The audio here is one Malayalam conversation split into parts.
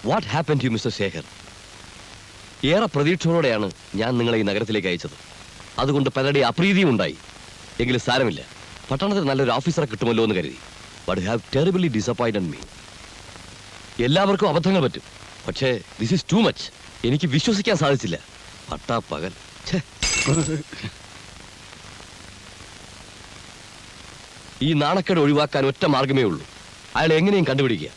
What happen to mister Shekhar? ഏറെ പ്രതീക്ഷയോടെയാണ് ഞാൻ നിങ്ങളെ ഈ നഗരത്തിലേക്ക് അയച്ചത്. അതുകൊണ്ട് പലരുടെ അപ്രീതിയും ഉണ്ടായി. എങ്കിലും സാരമില്ല, പട്ടണത്തിൽ നല്ലൊരു ഓഫീസറെ കിട്ടുമല്ലോ എന്ന് കരുതി. But have terribly disappointed me. എല്ലാവർക്കും അബദ്ധങ്ങൾ പറ്റും, പക്ഷേ ദിസ് ഈസ് ടു മച്ച്. എനിക്ക് വിശ്വസിക്കാൻ സാധിച്ചില്ല. പട്ടാപ്പകൽ. ഈ നാണക്കേട് ഒഴിവാക്കാൻ ഒറ്റ മാർഗമേ ഉള്ളൂ. അയാളെ എങ്ങനെയും കണ്ടുപിടിക്കുക.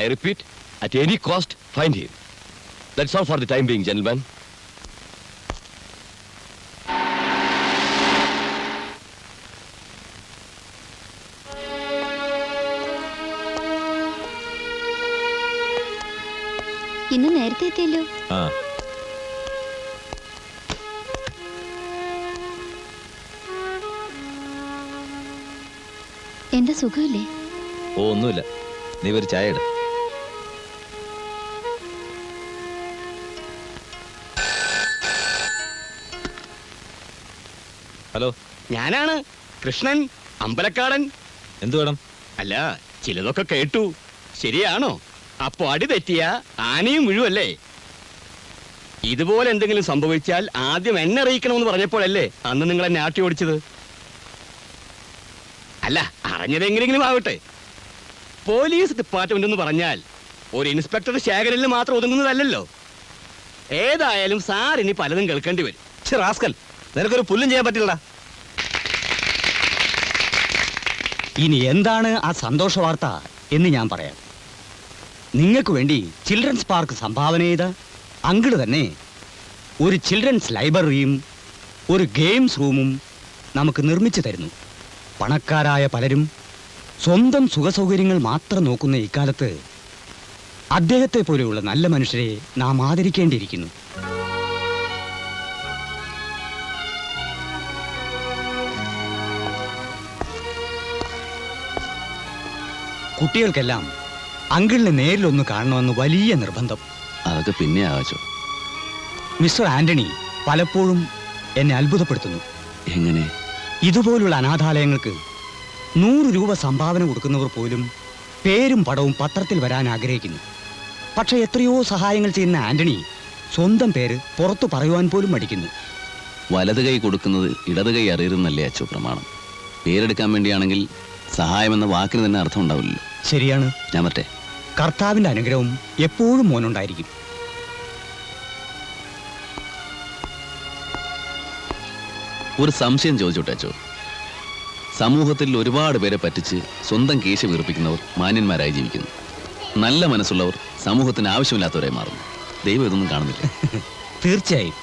I repeat, at any cost find him. That's all for the time being, gentleman. ഇന്ന് നേരത്തെ എത്തിയല്ലോ. എന്താ സുഖമില്ലേ? ഓ ഒന്നുമില്ല, നീ ഒരു ചായ ഇട്. ഹലോ, ഞാനാണ് കൃഷ്ണൻ, അമ്പലക്കാടൻ. എന്തു വേണം? അല്ല, ചിലതൊക്കെ കേട്ടു. ശരിയാണോ? അപ്പൊ അടി തെറ്റിയ ആനയും വീഴുമല്ലേ? ഇതുപോലെ എന്തെങ്കിലും സംഭവിച്ചാൽ ആദ്യം എന്നെ അറിയിക്കണമെന്ന് പറഞ്ഞപ്പോഴല്ലേ അന്ന് നിങ്ങൾ എന്നെ ആട്ടി ഓടിച്ചത്? അല്ല, അറിഞ്ഞതെങ്ങനെങ്കിലും ആവട്ടെ. പോലീസ് ഡിപ്പാർട്ട്മെന്റ് എന്ന് പറഞ്ഞാൽ ഒരു ഇൻസ്പെക്ടർ ശേഖരനിൽ മാത്രം ഒതുങ്ങുന്നതല്ലല്ലോ. ഏതായാലും സാർ ഇനി പലതും കേൾക്കേണ്ടി വരും. റാസ്കൽ, നിനക്കൊരു പുല്ലും ചെയ്യാൻ പറ്റില്ലടാ. ഇനി എന്താണ് ആ സന്തോഷ വാർത്ത എന്ന് ഞാൻ പറയാം. നിങ്ങൾക്ക് വേണ്ടി ചിൽഡ്രൻസ് പാർക്ക് സംഭാവന ചെയ്ത അങ്കിള് തന്നെ ഒരു ചിൽഡ്രൻസ് ലൈബ്രറിയും ഒരു ഗെയിംസ് റൂമും നമുക്ക് നിർമ്മിച്ചു തരുന്നു. പണക്കാരായ പലരും സ്വന്തം സുഖസൗകര്യങ്ങൾ മാത്രം നോക്കുന്ന ഇക്കാലത്ത് അദ്ദേഹത്തെ പോലെയുള്ള നല്ല മനുഷ്യരെ നാം ആദരിക്കേണ്ടിയിരിക്കുന്നു. കുട്ടികൾക്കെല്ലാം അങ്കിളിനെ നേരിലൊന്ന് കാണണമെന്ന് വലിയ നിർബന്ധം. അതൊക്കെ പിന്നെ ആവാച്ചോ. മിസ്റ്റർ ആന്റണി പലപ്പോഴും എന്നെ അത്ഭുതപ്പെടുത്തുന്നു. എങ്ങനെ? ഇതുപോലുള്ള അനാഥാലയങ്ങൾക്ക് 100 രൂപ സംഭാവന കൊടുക്കുന്നവർ പോലും പേരും പടവും പത്രത്തിൽ വരാൻ ആഗ്രഹിക്കുന്നു. പക്ഷെ എത്രയോ സഹായങ്ങൾ ചെയ്യുന്ന ആന്റണി സ്വന്തം പേര് പുറത്തു പറയുവാൻ പോലും മടിക്കുന്നു. വലത് കൈ കൊടുക്കുന്നത് ഇടത് കൈ അറിയരുന്നല്ലേ അച്ചോ പ്രമാണം. പേരെടുക്കാൻ വേണ്ടിയാണെങ്കിൽ സഹായം എന്ന വാക്കിന് തന്നെ അർത്ഥം ഉണ്ടാവില്ലല്ലോ. ശരിയാണ്. ഞാൻ മറ്റേ കർത്താവിന്റെ അനുഗ്രഹം എപ്പോഴും മോനുണ്ടായിരിക്കും. ഒരു സംശയം ചോദിച്ചോട്ടെ അച്ചോ. സമൂഹത്തിൽ ഒരുപാട് പേരെ പറ്റിച്ച് സ്വന്തം കേശ വീർപ്പിക്കുന്നവർ മാന്യന്മാരായി ജീവിക്കുന്നു. നല്ല മനസ്സുള്ളവർ സമൂഹത്തിന് ആവശ്യമില്ലാത്തവരായി മാറുന്നു. ദൈവം ഇതൊന്നും കാണുന്നില്ല. തീർച്ചയായും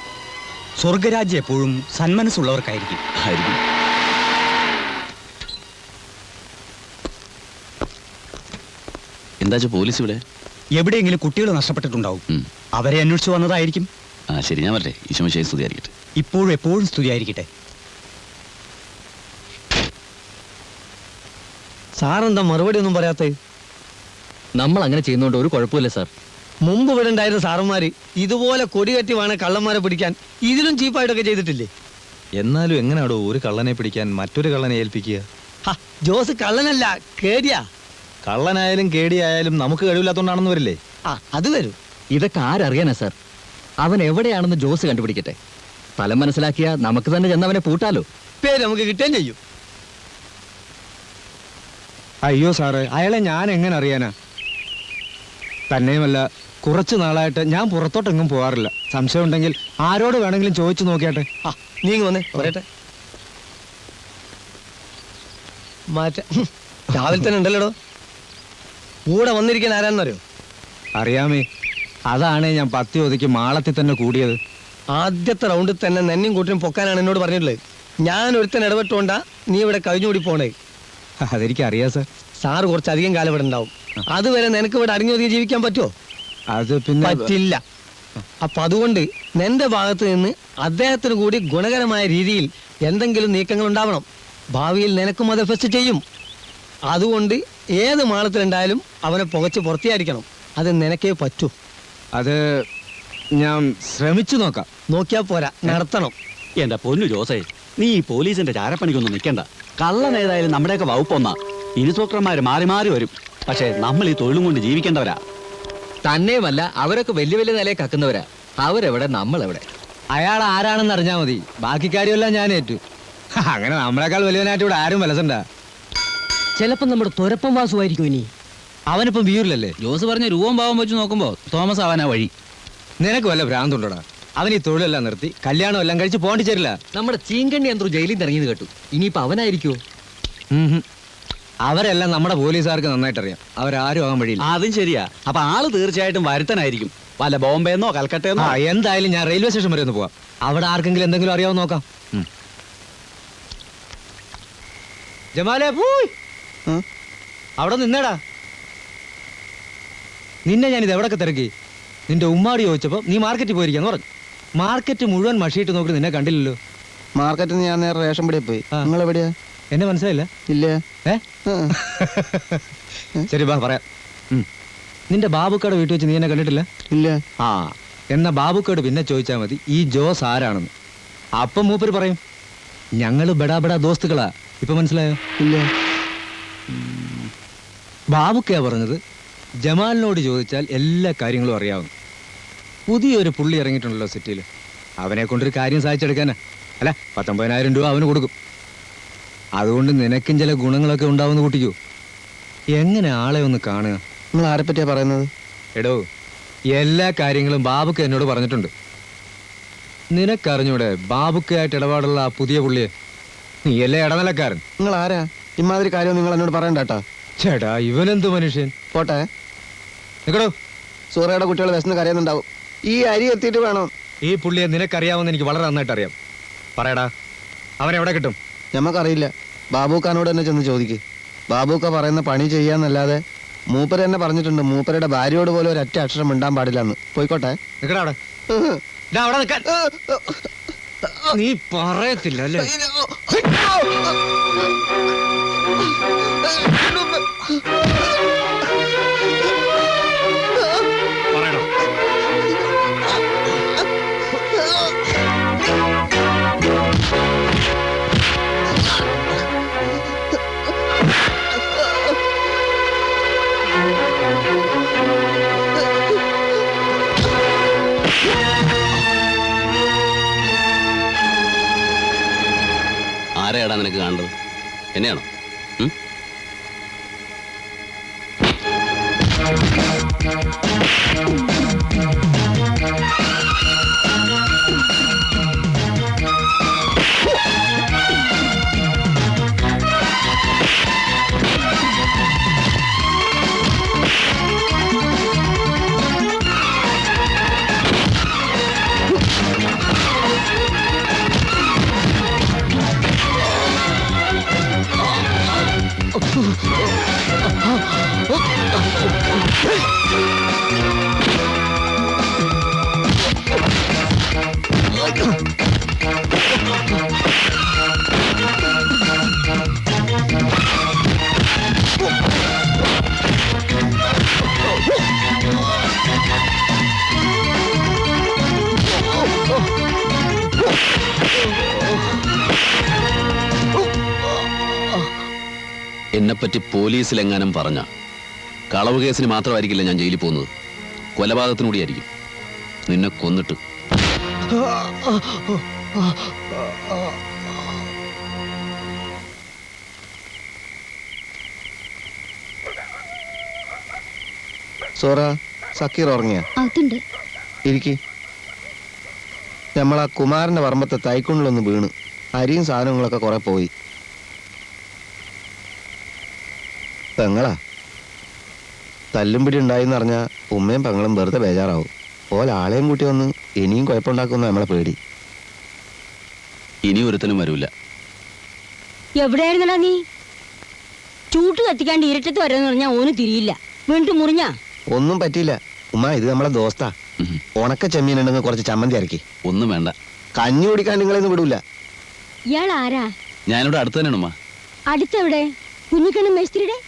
സ്വർഗരാജ്യം എപ്പോഴും സന്മനസ്സുള്ളവർക്കായിരിക്കും. ആയിരിക്കും. എന്താ പോലീസ് ഇവിടെ? എവിടെയെങ്കിലും കുട്ടികൾ നഷ്ടപ്പെട്ടിട്ടുണ്ടാവും. അവരെ അന്വേഷിച്ചു വന്നതായിരിക്കും. ആ ശരി, ഞാൻ വരട്ടെ. ഈശോമിശിഹായെ സ്തുതിയായിരിക്കട്ടെ. ഇപ്പോഴും എപ്പോഴും സ്തുതിയായിരിക്കട്ടെ. സാറെന്താ മറുപടി ഒന്നും പറയാത്തേ? നമ്മൾ അങ്ങനെ ചെയ്യുന്നതുകൊണ്ട് ഒരു കുഴപ്പമില്ല സാർ. മുമ്പ് ഇവിടെ ഉണ്ടായിരുന്ന സാറന്മാര് ഇതുപോലെ കൊടികറ്റി വേണം കള്ളന്മാരെ പിടിക്കാൻ ഇതിലും ചീപ്പായിട്ടൊക്കെ ചെയ്തിട്ടില്ലേ? എന്നാലും എങ്ങനെയാടോ ഒരു കള്ളനെ പിടിക്കാൻ മറ്റൊരു കള്ളനെ ഏൽപ്പിക്കുക? ജോസ് കള്ളനല്ല, കേടിയാ. കള്ളനായാലും കേടിയായാലും നമുക്ക് കഴിവില്ലാത്തോണ്ടാണെന്ന് വരില്ലേ? അത് വരും. ഇതൊക്കെ ആരറിയാനാ സാർ? അവൻ എവിടെയാണെന്ന് ജോസ് കണ്ടുപിടിക്കട്ടെ. സ്ഥലം മനസ്സിലാക്കിയാ നമുക്ക് തന്നെ ചെന്നവനെ പൂട്ടാലോ. പേര് നമുക്ക് കിട്ടുകയും ചെയ്യും. അയ്യോ സാറേ, അയാളെ ഞാൻ എങ്ങനെ അറിയാനാ? തന്നെയുമല്ല, കുറച്ചു നാളായിട്ട് ഞാൻ പുറത്തോട്ടെങ്ങും പോകാറില്ല. സംശയം ഉണ്ടെങ്കിൽ ആരോട് വേണമെങ്കിലും ചോദിച്ചു നോക്കിയാട്ടെ. നീങ്ങി വന്നേ പറയട്ടെ. രാവിലെ തന്നെ ഉണ്ടല്ലോടോ. കൂടെ വന്നിരിക്കാൻ ആരാന്നറിയോ? അറിയാമേ, അതാണ് ഞാൻ 10 ഒതുക്കി മാളത്തിൽ തന്നെ കൂടിയത്. ആദ്യത്തെ റൗണ്ടിൽ തന്നെ നെന്നെയും കൂട്ടിനും പൊക്കാനാണ് എന്നോട് പറഞ്ഞിട്ടുള്ളത്. ഞാൻ ഒരുത്തൻ ഇടപെട്ടുകൊണ്ടാ നീ ഇവിടെ കഴിഞ്ഞുകൂടി പോണേ. അതെനിക്ക് അറിയാം സാർ. സാറ് കുറച്ചധികം കാലം ഇവിടെ ഉണ്ടാവും. അതുവരെ നിനക്ക് ഇവിടെ അടങ്ങി ഒതുങ്ങി ജീവിക്കാൻ പറ്റുമോ? അത് പിന്നെ പറ്റില്ല. അപ്പൊ അതുകൊണ്ട് നിന്റെ ഭാഗത്ത് നിന്ന് അദ്ദേഹത്തിന് കൂടി ഗുണകരമായ രീതിയിൽ എന്തെങ്കിലും നീക്കങ്ങൾ ഉണ്ടാവണം. ഭാവിയിൽ നിനക്കും അത് എഫക്ട് ചെയ്യും. അതുകൊണ്ട് ഏത് മാളത്തിലുണ്ടായാലും അവനെ പുകച്ച് പുറത്തിയായിരിക്കണം. അത് നിനക്കേ പറ്റൂ. അത് ഞാൻ ശ്രമിച്ചു നോക്കാം. നോക്കിയാ പോരാ, നടത്തണം. എന്റെ പൊന്നു ജോസേ, നീ ഈ പോലീസിന്റെ ചാരപ്പണിക്കൊന്നും നിൽക്കണ്ട. കള്ളൻ ഏതായാലും നമ്മുടെയൊക്കെ വകുപ്പൊന്നാ. ഇൻസ്പെക്ടർമാര് മാറി മാറി വരും. പക്ഷെ നമ്മൾ ഈ തൊഴിലും കൊണ്ട് ജീവിക്കേണ്ടവരാ. തന്നെയുമല്ല അവരൊക്കെ വലിയ വലിയ നിലയെ കക്കുന്നവരാ. അവരെവിടെ നമ്മളെവിടെ? അയാൾ ആരാണെന്ന് അറിഞ്ഞാ മതി, ബാക്കി കാര്യമെല്ലാം ഞാൻ ഏറ്റു. അങ്ങനെ നമ്മളെക്കാൾ വലിയവനായിട്ട് ഇവിടെ ആരും വിലസണ്ട. ചിലപ്പോ നമ്മുടെ തുരപ്പം വാസുമായിരിക്കും ഇനി. അവനിപ്പം വീരിലല്ലേ? ജോസ് പറഞ്ഞ രൂപം ഭാവം വെച്ച് നോക്കുമ്പോ തോമസ് ആവാനാ വഴി. നിനക്ക് വല്ല ഭ്രാന്തുണ്ടോടാ? അവൻ ഈ തൊഴിലെല്ലാം നിർത്തി കല്യാണം എല്ലാം കഴിച്ച് പോണ്ടിച്ചേരില്ല. നമ്മുടെ ചീങ്കണ്ണി അന്തോ ജയിലിൽ നിന്ന് ഇറങ്ങിയത് കേട്ടു. ഇനിയിപ്പോ അവനായിരിക്കുമോ? അവരെല്ലാം നമ്മുടെ പോലീസുകാർക്ക് നന്നായിട്ട് അറിയാം. അവരാരും ആകാൻ വഴിയില്ല. അതും ശരിയാ. അപ്പൊ ആള് തീർച്ചയായിട്ടും വരുത്തനായിരിക്കും. വല്ല ബോംബെന്നോ കൽക്കട്ടയെന്നോ. എന്തായാലും ഞാൻ റെയിൽവേ സ്റ്റേഷൻ വരെ ഒന്ന് പോവാം. അവിടെ ആർക്കെങ്കിലും എന്തെങ്കിലും അറിയാവോ നോക്കാം. ജമാലേ പോയി അവിടെ നിന്നേടാ. നിന്നെ ഞാൻ ഇത് എവിടൊക്കെ തിരക്കി. നിന്റെ ഉമ്മാടി ചോദിച്ചപ്പോ നീ മാർക്കറ്റിൽ പോയിരിക്കാന്ന് പറഞ്ഞു. മാർക്കറ്റ് മുഴുവൻ മഷിയിട്ട് നോക്കി നിന്നെ കണ്ടില്ലല്ലോ. മാർക്കറ്റിൽ ഞാൻ നേരെ റേഷൻ പടിയിൽ പോയി. ആ. നിങ്ങൾ എവിടെയാ? എന്നെ മനസ്സിലായില്ല? ഇല്ല. ഏ ശരി ബാ പറയാം. നിന്റെ ബാബുക്കയുടെ വീട്ടിൽ വെച്ച് നീ എന്നെ കണ്ടിട്ടില്ല? ഇല്ല. ആ എന്നാ ബാബുക്കോട് പിന്നെ ചോദിച്ചാൽ മതി ഈ ജോസ് ആരാണെന്ന്. അപ്പം മൂപ്പര് പറയും ഞങ്ങള് ബെടാ ബെടാ ദോസ്തുക്കളാ. ഇപ്പൊ മനസ്സിലായോ? ഇല്ല. ബാബുക്കയാ പറഞ്ഞത് ജമാലിനോട് ചോദിച്ചാൽ എല്ലാ കാര്യങ്ങളും അറിയാവുന്നു. പുതിയൊരു പുള്ളി ഇറങ്ങിയിട്ടുണ്ടല്ലോ സിറ്റിയിൽ. അവനെ കൊണ്ടൊരു കാര്യം സാധിച്ചെടുക്കാനാ. അല്ല 19,000 രൂപ അവന് കൊടുക്കും. അതുകൊണ്ട് നിനക്കും ചില ഗുണങ്ങളൊക്കെ ഉണ്ടാവുന്ന കൂട്ടിക്കോ. എങ്ങനെ ആളെ ഒന്ന് കാണുക. നിങ്ങൾ ആരെ പറ്റിയാ പറയുന്നത്? എടോ എല്ലാ കാര്യങ്ങളും ബാബുക്ക എന്നോട് പറഞ്ഞിട്ടുണ്ട്. നിനക്കറിഞ്ഞൂടെ ബാബുക്കയായിട്ട് ഇടപാടുള്ള ആ പുതിയ പുള്ളിയെ? നീയല്ലേ ഇടനിലക്കാരൻ. നിങ്ങൾ ആരാ? ഇമാതിരി കാര്യം നിങ്ങൾ എന്നോട് പറയണ്ടാട്ടാ. ചേട്ടാ ഇവനെന്ത് മനുഷ്യൻ. പോട്ടെ. നിക്കടോ. സൂറയുടെ കുട്ടികൾ വിശന്ന് കരയുന്നുണ്ടാവും. ഈ അരി എത്തിയിട്ട് വേണം. ഈ പുള്ളിയെ നിനക്കറിയാമെന്ന് എനിക്ക് വളരെ നന്നായിട്ട് അറിയാം. പറയടാ അവൻ എവിടെ കിട്ടും? ഞമ്മക്കറിയില്ല. ബാബൂക്കാനോട് തന്നെ ചെന്ന് ചോദിക്ക്. ബാബൂക്ക പറയുന്ന പണി ചെയ്യാന്നല്ലാതെ മൂപ്പര് തന്നെ പറഞ്ഞിട്ടുണ്ട് മൂപ്പരുടെ ഭാര്യയോട് പോലും ഒരൊറ്റ അക്ഷരം മിണ്ടാൻ പാടില്ലെന്ന്. പോയിക്കോട്ടെ. നിക്കടാ അവിടെ. ദാ അവിടെ നിൽക്കാൻ. നീ പറയത്തില്ല അല്ലേ? പറയടാ. ആരെയാടാ നിനക്ക് കാണേണ്ടത്? എന്നെയാണോ? എന്നെപ്പറ്റി പോലീസിലെങ്ങാനും പറഞ്ഞ കളവ് കേസിന് മാത്രമായിരിക്കില്ല ഞാൻ ജയിലിൽ പോകുന്നത്, കൊലപാതകത്തിനൂടിയായിരിക്കും. നിന്നെ കൊന്നിട്ട്. സോറ, സക്കീർ ഉറങ്ങിയ? അതുണ്ട്. ഇരിക്കി. നമ്മളാ കുമാരന്റെ പറമ്പത്തെ തൈക്കുണ്ടിലൊന്ന് വീണ് അരിയും സാധനങ്ങളൊക്കെ കുറെ പോയി. പെങ്ങളാ തല്ലുംപിടി ഉണ്ടായിന്ന് പറഞ്ഞാ ഉമ്മയും പെങ്ങളും വെറുതെ ബേജാറാവും. പോലെ ആളെയും കൂട്ടി വന്ന് ഇനിയും കുഴപ്പമുണ്ടാക്കുന്ന നമ്മളെ പേടി. ഇനി ഒരുത്തനും വരൂല. എവിടെയായിരുന്നടാ നീ? ചൂട്ട് കത്തിക്കാണ്ട് ഇരട്ടത്ത് വരാന്ന് പറഞ്ഞാ ഓന് തിരിയില്ല. വീണ്ടും മുറിഞ്ഞാ ഒന്നും പറ്റിയില്ല ഉമ്മ. ഇത് നമ്മളെ ദോസ്താ. ഉണക്ക ചെമ്മീൻ ഉണ്ടെങ്കിൽ കുറച്ച് ചമ്മന്തി ഇറക്കി. ഒന്നും വേണ്ട. കഞ്ഞി കുടിക്കാൻ നിങ്ങളെയൊന്നും വിടൂല. ഇയാൾ ആരാ? ഞാനിവിടെ അടുത്ത് തന്നെയാണ് ഉമ്മ. അടുത്തെവിടെ? കുഞ്ഞിക്കണ്ണ മേസ്ത്രിയുടെ?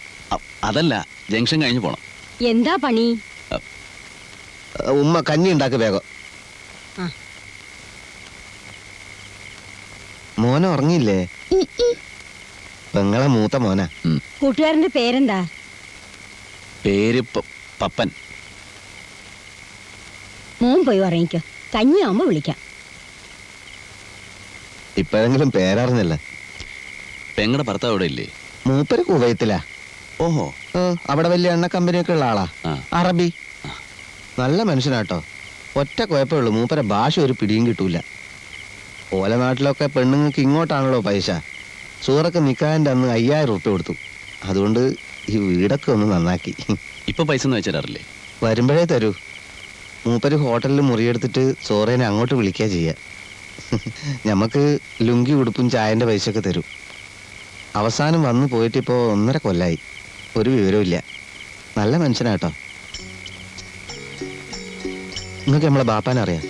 അതല്ല, ജംഗ്ഷൻ കഴിഞ്ഞ് പോണം. എന്താ പണി? ഉമ്മ കഞ്ഞി ഉണ്ടാക്ക് വേഗം. മോന ഉറങ്ങിയില്ലേ? പെങ്ങളെ മൂത്ത മോന. കൂട്ടുകാരന്റെ പേരെന്താ? പേര് പപ്പൻ. മോൻ പോയി ഉറങ്ങിക്കോ, കഞ്ഞിയാവുമ്പോ വിളിക്കാം. ഇപ്പോഴെങ്കിലും പേരറിഞ്ഞല്ല. പെങ്ങളുടെ ഭർത്താവ് അവിടെ ഇല്ലേ? മൂപ്പര് കുവൈത്തിലാ. ഓഹോ. അവിടെ വലിയ എണ്ണ കമ്പനിയൊക്കെ ഉള്ള ആളാ. ആ. അറബി. നല്ല മനുഷ്യനാട്ടോ. ഒറ്റ കുഴപ്പമുള്ളൂ, മൂപ്പരെ ഭാഷ ഒരു പിടിയും കിട്ടൂല. ഓല നാട്ടിലൊക്കെ പെണ്ണുങ്ങൾക്ക് ഇങ്ങോട്ടാണല്ലോ പൈസ. സൂറക്ക് നിക്കാൻ്റെ അന്ന് 5000 റുപ്യ കൊടുത്തു. അതുകൊണ്ട് ഈ വീടൊക്കെ ഒന്ന് നന്നാക്കി. ഇപ്പൊ പൈസ ഒന്നും അയച്ചു തരാറില്ലേ? വരുമ്പോഴേ തരൂ. മൂപ്പര് ഹോട്ടലിൽ മുറിയെടുത്തിട്ട് സോറേനെ അങ്ങോട്ട് വിളിക്കുക ചെയ്യുക. ഞമ്മക്ക് ലുങ്കി ഉടുപ്പും ചായൻ്റെ പൈസയൊക്കെ തരും. അവസാനം വന്നു പോയിട്ടിപ്പോൾ 1.5 കൊല്ലായി. ഒരു വിവരമില്ല. നല്ല മനുഷ്യനാട്ടോ. നിങ്ങൾക്ക് നമ്മളെ ബാപ്പാനെ അറിയാം?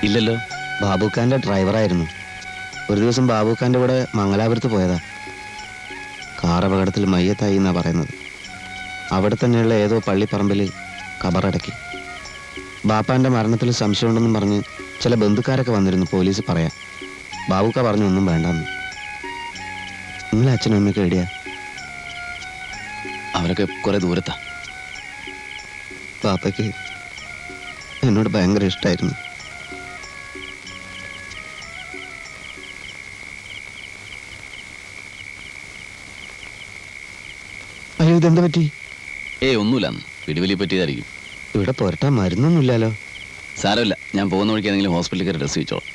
ഇല്ലല്ലോ. ബാബുഖാന്റെ ഡ്രൈവറായിരുന്നു. ഒരു ദിവസം ബാബുഖാന്റെ കൂടെ മംഗലാപുരത്ത് പോയതാ. കാർ അപകടത്തിൽ മയ്യത്തായി എന്നാ പറയുന്നത്. അവിടെ തന്നെയുള്ള ഏതോ പള്ളിപ്പറമ്പിൽ കബറടക്കി. ബാപ്പാന്റെ മരണത്തിൽ സംശയമുണ്ടെന്നും പറഞ്ഞ് ചില ബന്ധുക്കാരൊക്കെ വന്നിരുന്നു പോലീസ് പറയാൻ. ബാബുക്ക പറഞ്ഞു ഒന്നും വേണ്ടെന്ന്. നിങ്ങളെ അച്ഛനും അമ്മയൊക്കെ എവിടെയാ? അവരൊക്കെ കുറെ ദൂരത്താ. ബാപ്പയ്ക്ക് എന്നോട് ഭയങ്കര ഇഷ്ടമായിരുന്നു. അയ്യോ, ഇതെന്താ പറ്റി? ഒന്നുമില്ലാന്ന്, പിടിവലി പറ്റിയതായിരിക്കും. ഇവിടെ പുരട്ടാൻ മരുന്നൊന്നുമില്ലല്ലോ. സാരമില്ല, ഞാൻ പോകുന്ന വഴിക്ക് ഏതെങ്കിലും ഹോസ്പിറ്റലിൽ കയറി ഡ്രസ് വെച്ചോളാം.